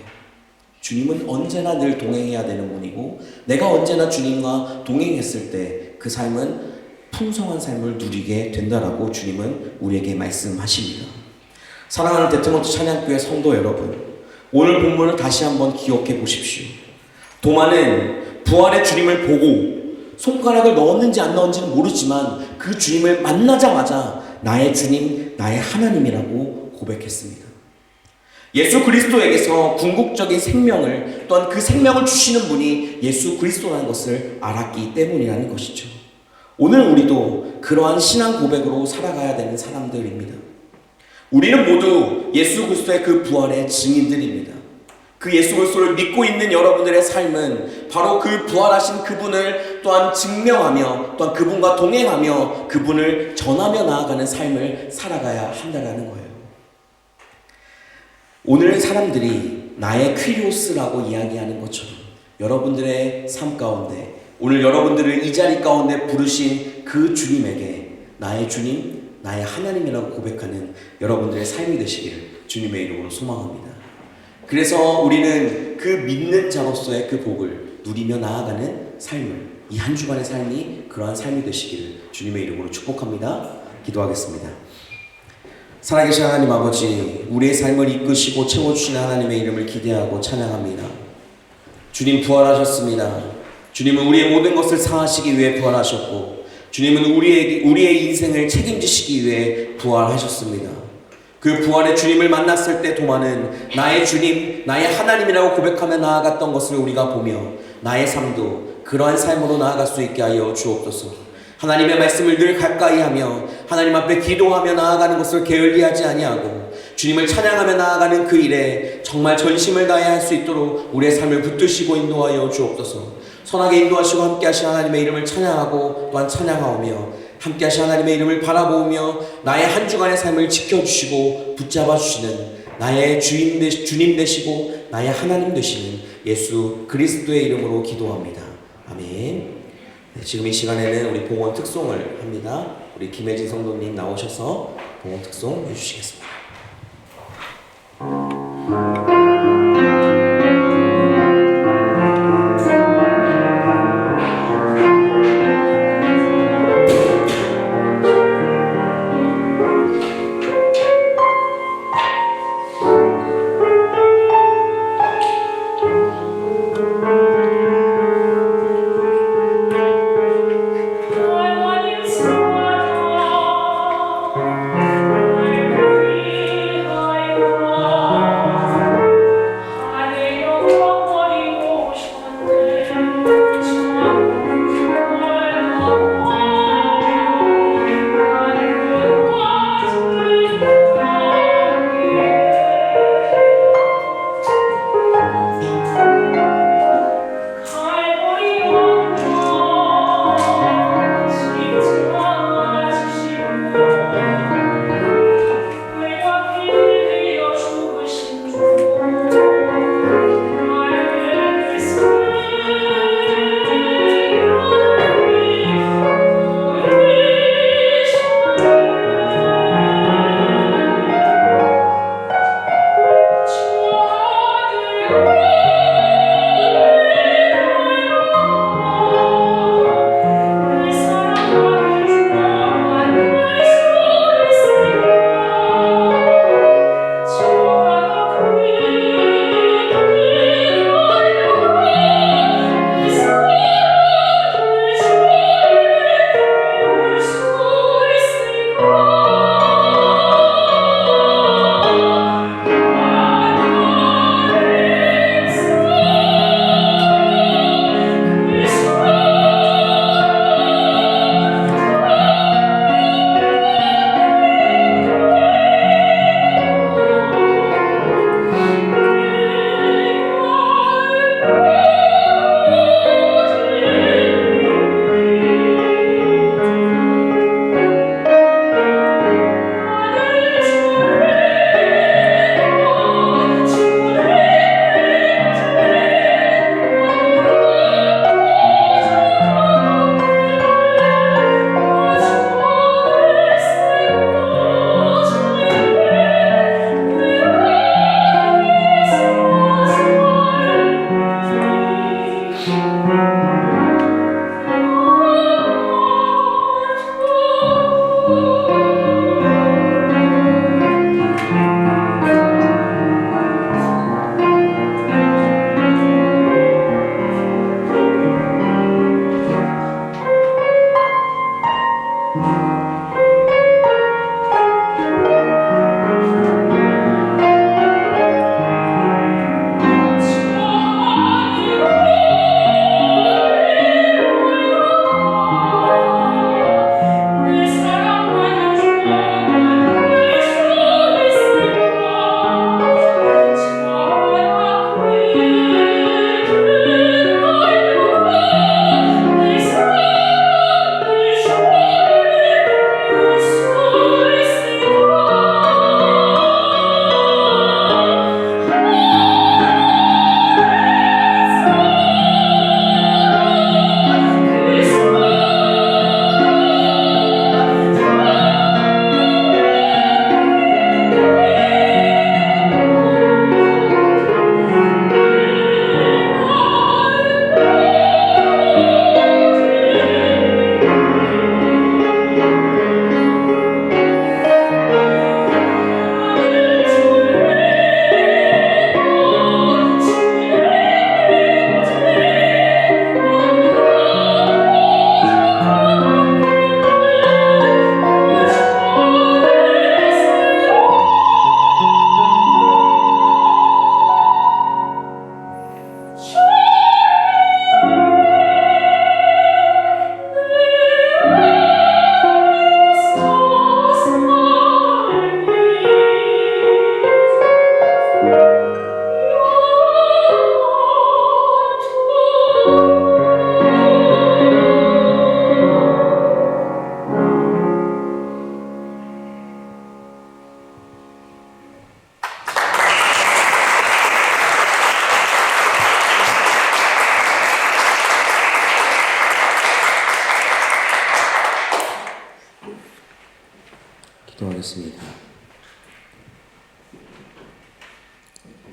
주님은 언제나 늘 동행해야 되는 분이고 내가 언제나 주님과 동행했을 때 그 삶은 풍성한 삶을 누리게 된다라고 주님은 우리에게 말씀하십니다. 사랑하는 데트먼트 찬양교회 성도 여러분, 오늘 본문을 다시 한번 기억해 보십시오. 도마는 부활의 주님을 보고 손가락을 넣었는지 안 넣었는지는 모르지만 그 주님을 만나자마자 나의 주님, 나의 하나님이라고 고백했습니다. 예수 그리스도에게서 궁극적인 생명을 또한 그 생명을 주시는 분이 예수 그리스도라는 것을 알았기 때문이라는 것이죠. 오늘 우리도 그러한 신앙 고백으로 살아가야 되는 사람들입니다. 우리는 모두 예수 그리스도의 그 부활의 증인들입니다. 그 예수 그리스도를 믿고 있는 여러분들의 삶은 바로 그 부활하신 그분을 또한 증명하며 또한 그분과 동행하며 그분을 전하며 나아가는 삶을 살아가야 한다는 거예요. 오늘 사람들이 나의 퀴리오스라고 이야기하는 것처럼 여러분들의 삶 가운데 오늘 여러분들을 이 자리 가운데 부르신 그 주님에게 나의 주님, 나의 하나님이라고 고백하는 여러분들의 삶이 되시기를 주님의 이름으로 소망합니다. 그래서 우리는 그 믿는 자로서의 그 복을 누리며 나아가는 삶을, 이 한 주간의 삶이 그러한 삶이 되시기를 주님의 이름으로 축복합니다. 기도하겠습니다. 살아계신 하나님 아버지, 우리의 삶을 이끄시고 채워주시는 하나님의 이름을 기대하고 찬양합니다. 주님 부활하셨습니다. 주님은 우리의 모든 것을 사하시기 위해 부활하셨고 주님은 우리의 인생을 책임지시기 위해 부활하셨습니다. 그 부활의 주님을 만났을 때 도마는 나의 주님, 나의 하나님이라고 고백하며 나아갔던 것을 우리가 보며 나의 삶도 그러한 삶으로 나아갈 수 있게 하여 주옵소서. 하나님의 말씀을 늘 가까이 하며 하나님 앞에 기도하며 나아가는 것을 게을리하지 아니하고 주님을 찬양하며 나아가는 그 일에 정말 전심을 다해 할 수 있도록 우리의 삶을 붙드시고 인도하여 주옵소서. 선하게 인도하시고 함께 하신 하나님의 이름을 찬양하고 또한 찬양하오며 함께 하신 하나님의 이름을 바라보며 나의 한 주간의 삶을 지켜주시고 붙잡아 주시는 나의 주님 되시고 나의 하나님 되시는 예수 그리스도의 이름으로 기도합니다. 아멘. 네, 지금 이 시간에는 우리 봉헌 특송을 합니다. 우리 김혜진 성도님 나오셔서 봉헌 특송 해주시겠습니다.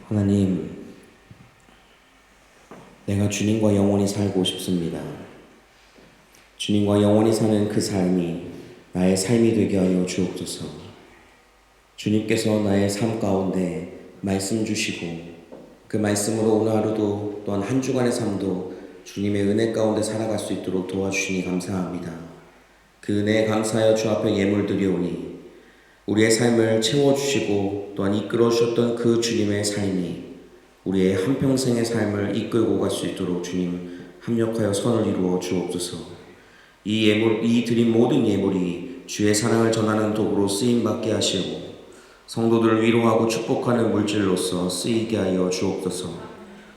하나님, 내가 주님과 영원히 살고 싶습니다. 주님과 영원히 사는 그 삶이 나의 삶이 되게 하여 주옵소서. 주님께서 나의 삶 가운데 말씀 주시고 그 말씀으로 오늘 하루도 또한 한 주간의 삶도 주님의 은혜 가운데 살아갈 수 있도록 도와주시니 감사합니다. 그 은혜에 감사하여 주 앞에 예물 드리오니 우리의 삶을 채워주시고 또한 이끌어 주셨던 그 주님의 삶이 우리의 한평생의 삶을 이끌고 갈 수 있도록 주님 합력하여 선을 이루어 주옵소서. 이 드린 모든 예물이 주의 사랑을 전하는 도구로 쓰임받게 하시고 성도들을 위로하고 축복하는 물질로서 쓰이게 하여 주옵소서.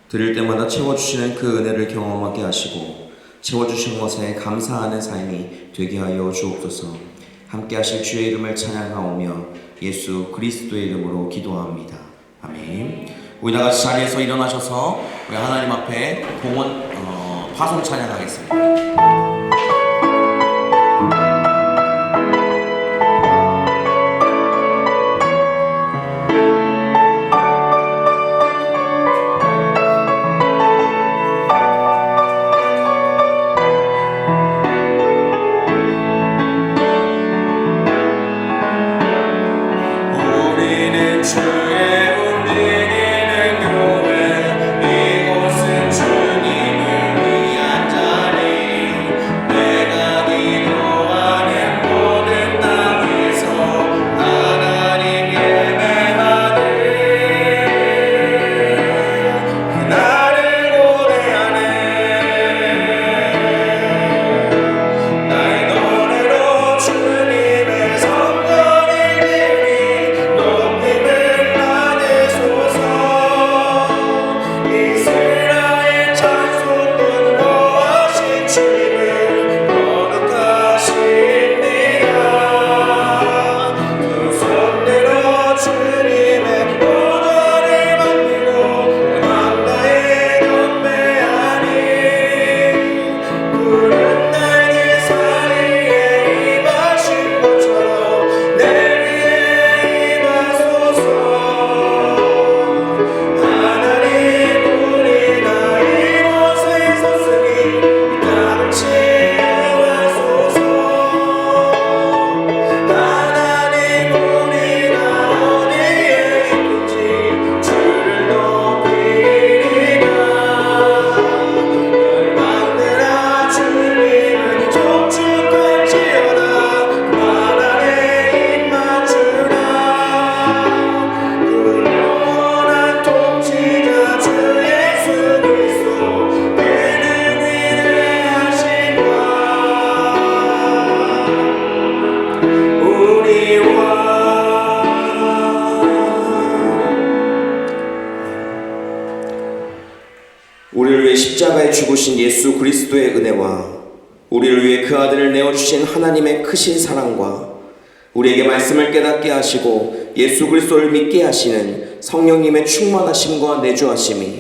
드릴 때마다 채워주시는 그 은혜를 경험하게 하시고 채워주신 것에 감사하는 삶이 되게 하여 주옵소서. 함께 하실 주의 이름을 찬양하오며 예수 그리스도의 이름으로 기도합니다. 아멘. 우리 다 같이 자리에서 일어나셔서 우리 하나님 앞에 파송 찬양하겠습니다. 우리를 위해 십자가에 죽으신 예수 그리스도의 은혜와 우리를 위해 그 아들을 내어주신 하나님의 크신 사랑과 우리에게 말씀을 깨닫게 하시고 예수 그리스도를 믿게 하시는 성령님의 충만하심과 내주하심이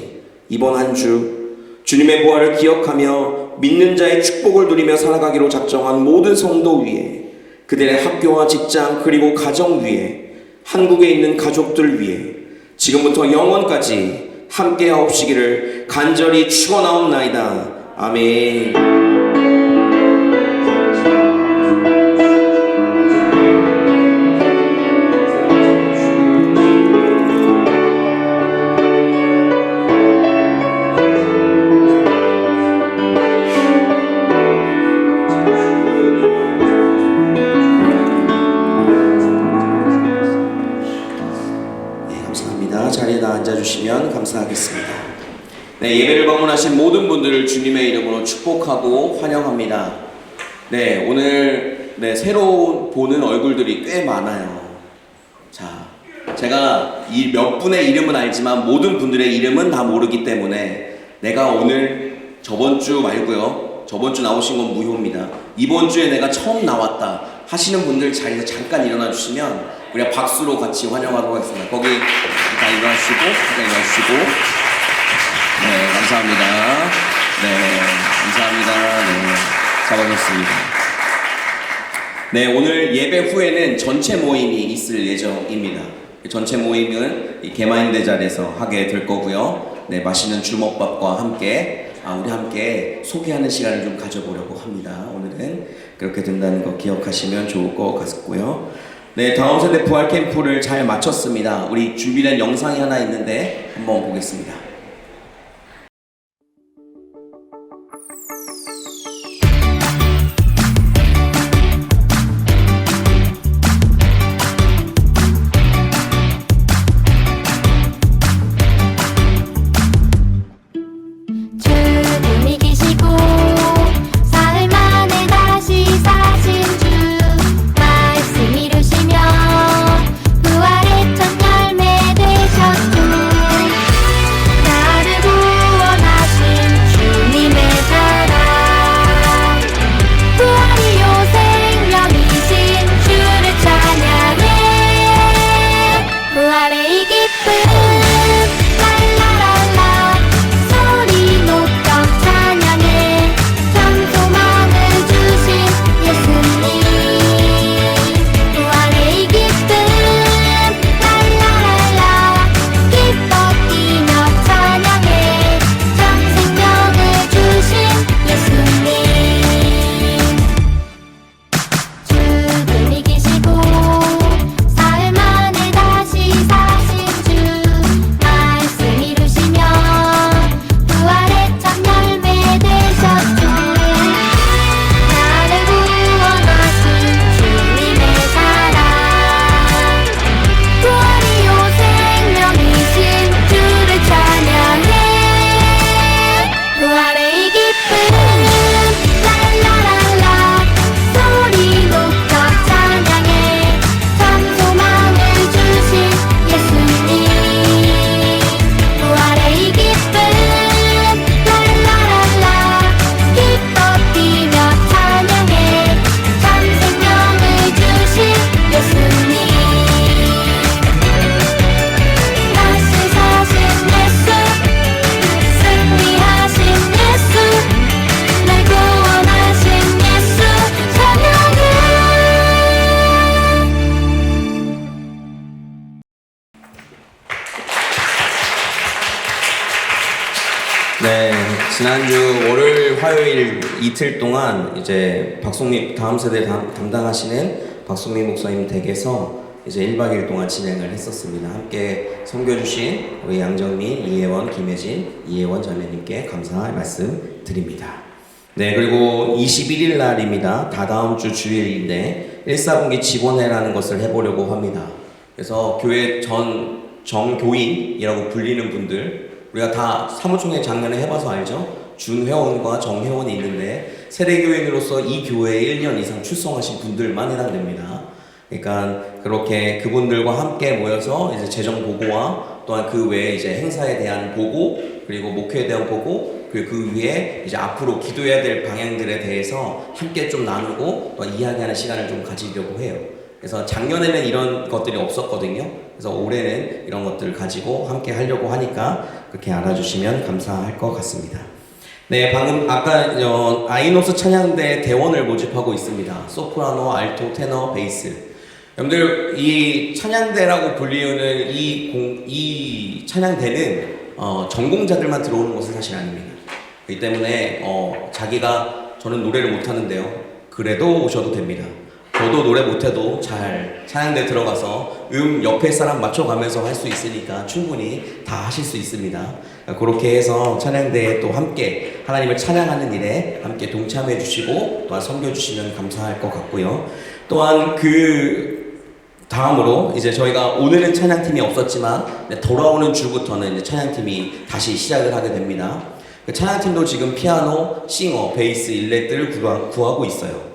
이번 한 주 주님의 보화를 기억하며 믿는 자의 축복을 누리며 살아가기로 작정한 모든 성도 위에, 그들의 학교와 직장 그리고 가정 위에, 한국에 있는 가족들 위에 지금부터 영원까지 함께하옵시기를 간절히 축원하옵나이다. 아멘. 자리에 앉아주시면 감사하겠습니다. 네, 예배를 방문하신 모든 분들을 주님의 이름으로 축복하고 환영합니다. 네, 오늘 새로 보는 얼굴들이 꽤 많아요. 자, 제가 이 몇 분의 이름은 알지만 모든 분들의 이름은 다 모르기 때문에 내가 오늘 저번 주 말고요, 저번 주 나오신 건 무효입니다. 이번 주에 내가 처음 나왔다 하시는 분들 자리에서 잠깐 일어나 주시면 우리가 박수로 같이 환영하도록 하겠습니다. 거기 다 일어나시고, 네, 감사합니다. 네, 감사합니다. 네, 잘하셨습니다. 네, 오늘 예배 후에는 전체 모임이 있을 예정입니다. 전체 모임은 이 개마인대 자리에서 하게 될 거고요. 네, 맛있는 주먹밥과 함께 우리 함께 소개하는 시간을 좀 가져보려고 합니다. 오늘은 그렇게 된다는 거 기억하시면 좋을 것 같고요. 네, 다음 세대 부활 캠프를 잘 마쳤습니다. 우리 준비된 영상이 하나 있는데 한번 보겠습니다. 주님이 계시고 사흘 만에 다시 사신 주 말씀 이루시며 부활의 첫 열매 되셨죠. 나를 구원하신 주님의 사랑 부활이요 생명이신 주를 찬양해. 부활의 이 기쁨 랄라랄라 소리 높여 찬양해. 참 소망을 주신 예수님 부활의 이 기쁨 랄라랄라 기뻐 뛰며 찬양해. 참 생명을 주신 예수님 주님이 계시고 사흘 만에 다시 사신 주 말씀 이루시며 부활의 첫 열매 되셨죠. 나를 구원하신 주님의 사랑 부활이요 생명이신 주를 찬양해. 부활의 이 기쁨 랄라랄라 소리 높여 찬양해. 참 소망을 주신 예수님 부활의 이 기쁨 랄라랄라 기뻐 뛰며 찬양해. 참 생명을 주신 예수님 다시 사신 예수 승리하신 예수 날 구원하신 예수 찬양해. 네, 지난주 월요일, 화요일 이틀 동안 이제 박송민 다음 세대 담당하시는 박송민 목사님 댁에서 이제 1박 2일 동안 진행을 했었습니다. 함께 섬겨주신 우리 양정민, 이혜원, 김혜진, 이혜원 자매님께 감사의 말씀 드립니다. 네, 그리고 21일 날입니다. 다다음 주 주일인데 1사분기 직원회라는 것을 해보려고 합니다. 그래서 교회 정교인이라고 불리는 분들, 우리가 다 사무총회 작년에 해봐서 알죠? 준회원과 정회원이 있는데 세대교인으로서 이 교회에 1년 이상 출석하신 분들만 해당됩니다. 그러니까 그렇게 그분들과 함께 모여서 이제 재정 보고와 또한 그 외에 이제 행사에 대한 보고, 그리고 목회에 대한 보고, 그리고 그 위에 이제 앞으로 기도해야 될 방향들에 대해서 함께 좀 나누고 또 이야기하는 시간을 좀 가지려고 해요. 그래서 작년에는 이런 것들이 없었거든요. 그래서 올해는 이런 것들을 가지고 함께 하려고 하니까 그렇게 알아주시면 감사할 것 같습니다. 네, 방금 아까 아이노스 찬양대 대원을 모집하고 있습니다. 소프라노, 알토, 테너, 베이스. 여러분들 이 찬양대라고 불리우는 이 찬양대는 전공자들만 들어오는 것은 사실 아닙니다. 그렇기 때문에 저는 노래를 못하는데요. 그래도 오셔도 됩니다. 저도 노래 못해도 잘 찬양대 들어가서 옆에 사람 맞춰가면서 할 수 있으니까 충분히 다 하실 수 있습니다. 그렇게 해서 찬양대에 또 함께 하나님을 찬양하는 일에 함께 동참해 주시고 또한 섬겨 주시면 감사할 것 같고요. 또한 다음으로 이제 저희가 오늘은 찬양팀이 없었지만 돌아오는 주부터는 이제 찬양팀이 다시 시작을 하게 됩니다. 그 찬양팀도 지금 피아노, 싱어, 베이스, 일렉들을 구하고 있어요.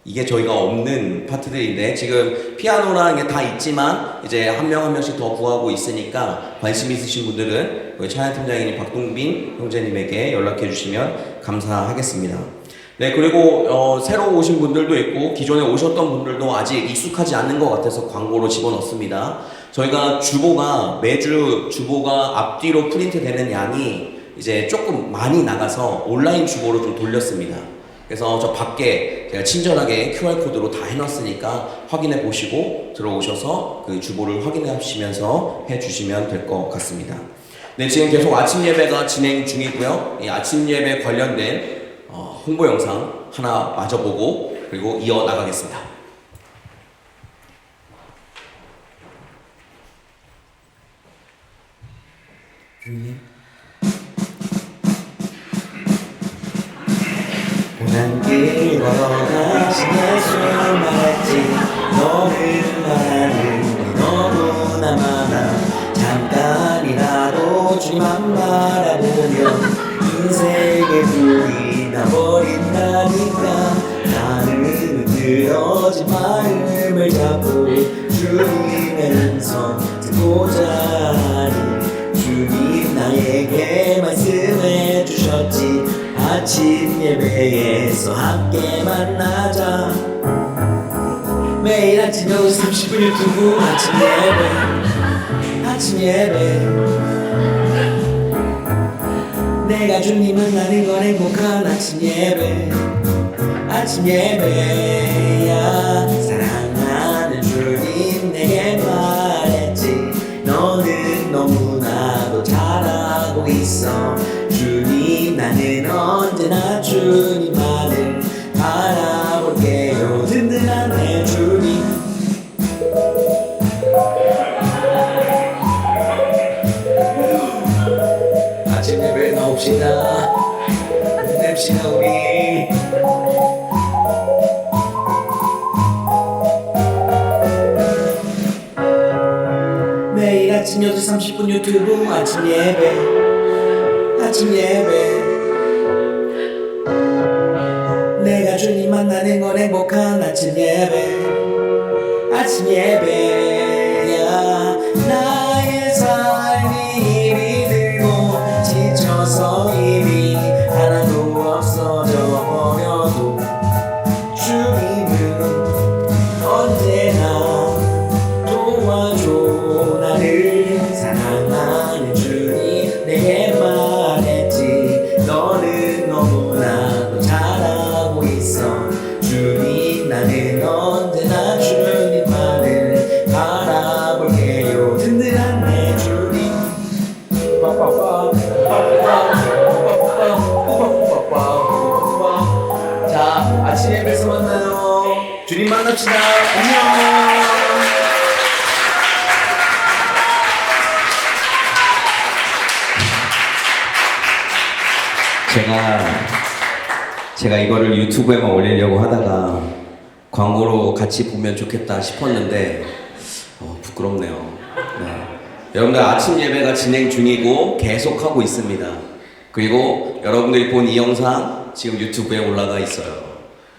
이게 저희가 없는 파트들인데 지금 피아노라는 게 다 있지만 이제 한 명 한 명씩 더 구하고 있으니까 관심 있으신 분들은 우리 찬양팀장인 박동빈 형제님에게 연락해 주시면 감사하겠습니다. 네, 그리고 새로 오신 분들도 있고 기존에 오셨던 분들도 아직 익숙하지 않는 것 같아서 광고로 집어넣습니다. 저희가 매주 주보가 앞뒤로 프린트 되는 양이 이제 조금 많이 나가서 온라인 주보로 좀 돌렸습니다. 그래서 저 밖에 제가 친절하게 QR코드로 다 해놨으니까 확인해 보시고 들어오셔서 그 주보를 확인해 하시면서 해주시면 될 것 같습니다. 네, 지금 계속 아침 예배가 진행 중이고요. 이 아침 예배 관련된 홍보 영상 하나 마저 보고 그리고 이어 나가겠습니다. 고난 길 걸어가신 예수 말했지 너를 말하는 게 너무나 많아 잠깐이라도 주님만 바라보면 인생의 불이 나버린다니까 나는 늘어진 마음을 잡고 주님의 음성 듣고자 하니 주님 나에게 말씀해 주셨지 아침 예배에서 함께 만나자 매일 아침 8시 30분 유튜브 아침 예배 내가 주님을 만나는 건 행복한 아침 예배야 사랑하는 주님 내게 말했지 너는 너무나도 잘하고 있어 주님 나는 언제나 주님만을 바라볼게요 든든한 내 주님 아침 예배 나옵시다 냅시다 우리 매일 아침 8시 30분 유튜브 아침 예배 내가 주님 만나는 건 행복한 아침 예배야 나의 삶이 힘이 들고 지쳐서 힘이 하나도 없어져 버려도 주님은 언제나 도와줘 나를 사랑하는 주님 내게 말했지 너는 너무나도 잘하고 있어 주님 나는 언제나 주님만을 바라볼게요 든든한 내 주님 자 아침 예배에서 만나요 주님 만납시다 안녕 제가 이거를 유튜브에만 올리려고 하다가 광고로 같이 보면 좋겠다 싶었는데 부끄럽네요. 네. 여러분들 아침 예배가 진행 중이고 계속하고 있습니다. 그리고 여러분들이 본 이 영상 지금 유튜브에 올라가 있어요.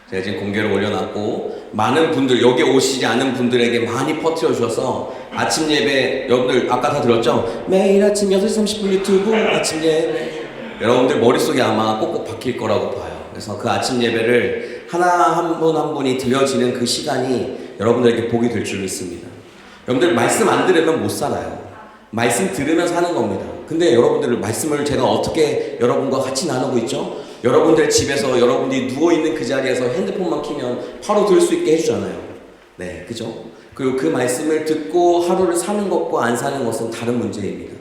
제가 지금 공개를 올려놨고 많은 분들 여기 오시지 않은 분들에게 많이 퍼뜨려 주셔서 아침 예배 여러분들 아까 다 들었죠? 매일 아침 8시 30분 유튜브 아침 예배 여러분들 머릿속에 아마 꼭꼭 박힐 거라고 봐요. 그래서 그 아침 예배를 하나 한 분 한 분이 드려지는 그 시간이 여러분들에게 복이 될 줄 믿습니다. 여러분들 말씀 안 들으면 못 살아요. 말씀 들으면서 하는 겁니다. 근데 여러분들 말씀을 제가 어떻게 여러분과 같이 나누고 있죠? 여러분들 집에서 여러분들이 누워있는 그 자리에서 핸드폰만 켜면 바로 들을 수 있게 해주잖아요. 네, 그죠? 그리고 그 말씀을 듣고 하루를 사는 것과 안 사는 것은 다른 문제입니다.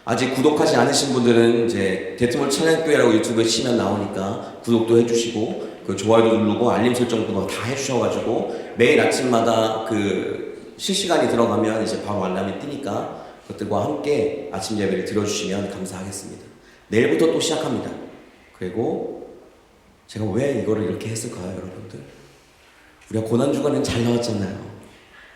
아직 구독하지 않으신 분들은 이제 데트몰 찬양교회라고 유튜브에 치면 나오니까 구독도 해주시고 그 좋아요도 누르고 알림 설정도 다 해주셔가지고 매일 아침마다 그 실시간이 들어가면 이제 바로 알람이 뜨니까 그것들과 함께 아침 예배를 들어주시면 감사하겠습니다. 내일부터 또 시작합니다. 그리고 제가 왜 이거를 이렇게 했을까요, 여러분들? 우리가 고난주간엔 잘 나왔잖아요.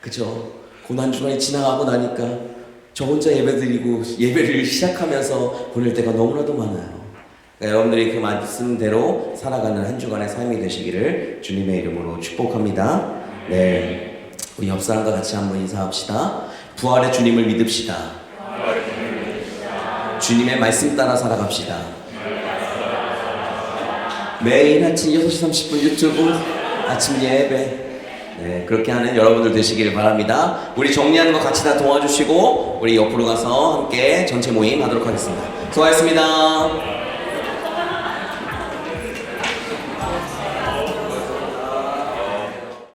그죠? 고난주간이 지나가고 나니까 저 혼자 예배드리고 예배를 시작하면서 보낼 때가 너무나도 많아요. 그러니까 여러분들이 그 말씀대로 살아가는 한 주간의 삶이 되시기를 주님의 이름으로 축복합니다. 네, 우리 옆 사람과 같이 한번 인사합시다. 부활의 주님을 믿읍시다. 주님의 말씀 따라 살아갑시다. 매일 아침 6시 30분 유튜브 아침 예배 네, 그렇게 하는 여러분들 되시길 바랍니다. 우리 정리하는 거 같이 다 도와주시고 우리 옆으로 가서 함께 전체 모임 하도록 하겠습니다. 수고하셨습니다.